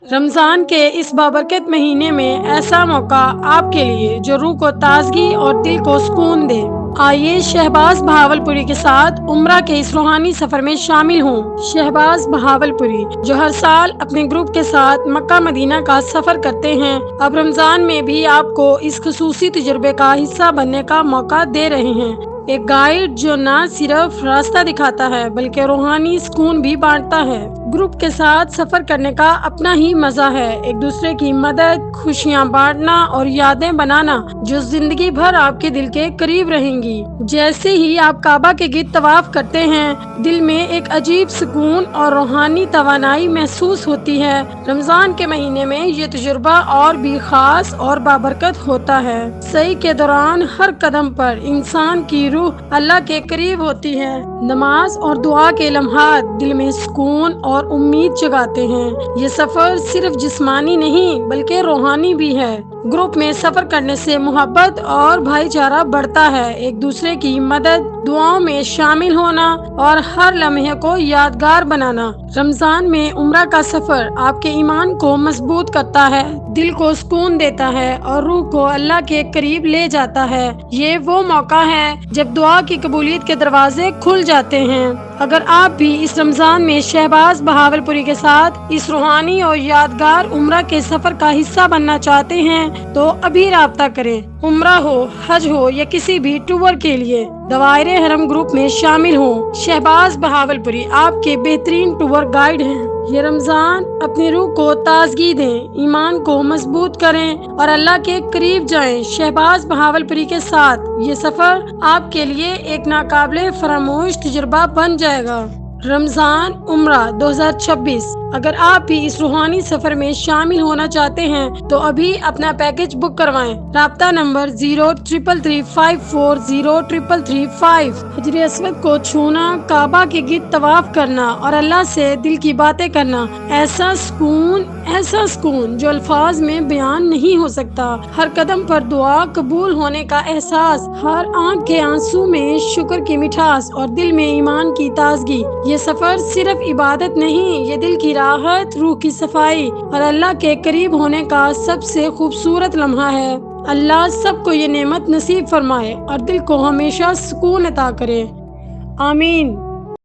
رمضان کے اس بابرکت مہینے میں ایسا موقع آپ کے لیے جو روح کو تازگی اور دل کو سکون دے۔ آئیے شہباز بہاولپوری کے ساتھ عمرہ کے اس روحانی سفر میں شامل ہوں۔ شہباز بہاولپوری جو ہر سال اپنے گروپ کے ساتھ مکہ مدینہ کا سفر کرتے ہیں، اب رمضان میں بھی آپ کو اس خصوصی تجربے کا حصہ بننے کا موقع دے رہے ہیں۔ ایک گائیڈ جو نہ صرف راستہ دکھاتا ہے بلکہ روحانی سکون بھی بانٹتا ہے۔ گروپ کے ساتھ سفر کرنے کا اپنا ہی مزہ ہے، ایک دوسرے کی مدد، خوشیاں بانٹنا اور یادیں بنانا جو زندگی بھر آپ کے دل کے قریب رہیں گی۔ جیسے ہی آپ کعبہ کے گرد طواف کرتے ہیں، دل میں ایک عجیب سکون اور روحانی توانائی محسوس ہوتی ہے۔ رمضان کے مہینے میں یہ تجربہ اور بھی خاص اور بابرکت ہوتا ہے۔ سعی کے دوران ہر قدم پر انسان کی روح اللہ کے قریب ہوتی ہے۔ نماز اور دعا کے لمحات دل میں سکون اور امید جگاتے ہیں۔ یہ سفر صرف جسمانی نہیں بلکہ روحانی بھی ہے۔ گروپ میں سفر کرنے سے محبت اور بھائی چارہ بڑھتا ہے، ایک دوسرے کی مدد، دعاؤں میں شامل ہونا اور ہر لمحے کو یادگار بنانا۔ رمضان میں عمرہ کا سفر آپ کے ایمان کو مضبوط کرتا ہے، دل کو سکون دیتا ہے اور روح کو اللہ کے قریب لے جاتا ہے۔ یہ وہ موقع ہے جب دعا کی قبولیت کے دروازے کھل جاتے ہیں۔ اگر آپ بھی اس رمضان میں شہباز بہاولپوری کے ساتھ اس روحانی اور یادگار عمرہ کے سفر کا حصہ بننا چاہتے ہیں تو ابھی رابطہ کریں۔ عمرہ ہو، حج ہو یا کسی بھی ٹور کے لیے دائرہ حرم گروپ میں شامل ہوں۔ شہباز بہاولپوری آپ کے بہترین ٹور گائیڈ ہیں۔ یہ رمضان اپنی روح کو تازگی دیں، ایمان کو مضبوط کریں اور اللہ کے قریب جائیں۔ شہباز بہاولپوری کے ساتھ یہ سفر آپ کے لیے ایک ناقابل فراموش تجربہ بن جائے گا۔ رمضان عمرہ 2026۔ اگر آپ بھی اس روحانی سفر میں شامل ہونا چاہتے ہیں تو ابھی اپنا پیکج بک کروائیں۔ رابطہ نمبر 0333540335۔ حجر اسود کو چھونا، کعبہ کے گرد طواف کرنا اور اللہ سے دل کی باتیں کرنا، ایسا سکون جو الفاظ میں بیان نہیں ہو سکتا۔ ہر قدم پر دعا قبول ہونے کا احساس، ہر آنکھ کے آنسو میں شکر کی مٹھاس اور دل میں ایمان کی تازگی۔ یہ سفر صرف عبادت نہیں، یہ دل کی راحت، روح کی صفائی اور اللہ کے قریب ہونے کا سب سے خوبصورت لمحہ ہے۔ اللہ سب کو یہ نعمت نصیب فرمائے اور دل کو ہمیشہ سکون عطا کرے۔ آمین۔